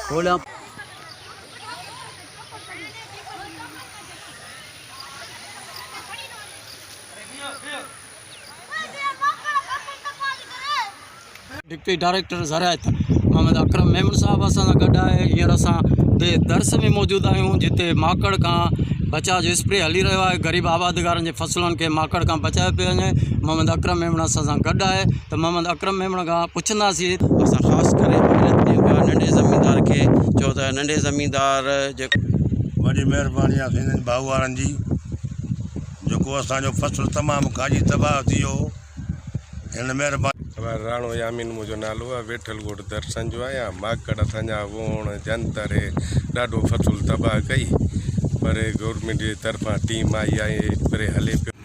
बोला deputy director ज़रायत Mohammad Akram Memon साहब असां सां गॾु आहे। हींअर असां दर्स में मौजूदु आहियूं जिते माकड़ खां बचाव जो स्प्रे हली रहियो आहे। ग़रीब आबादगारनि जे फसलुनि खे माकड़ खां बचाए पियो वञे। मोहम्मद अकरम मेमन असां सां गॾु आहे त मोहम्मद अकरम मेमन खां पुछंदासीं। असां ख़ासि करे नंढे ज़मीनदार खे चओ त नंढे ज़मीनदार जेको वॾी महिरबानी आहे सिंधियुनि भाऊ वारनि जी, जेको असांजो फसल तमामु काजी तबाह थी वियो। हिन महिरबानी राणो यामीन मुंहिंजो नालो आहे, वेठल ॻोठ दर्शन जो आहियां। माकड़ असांजा वोण जंतर ॾाढो फसल तबाह कई, पर गवर्नमेंट जे तरफ़ां टीम आई आहे, पर हले पियो।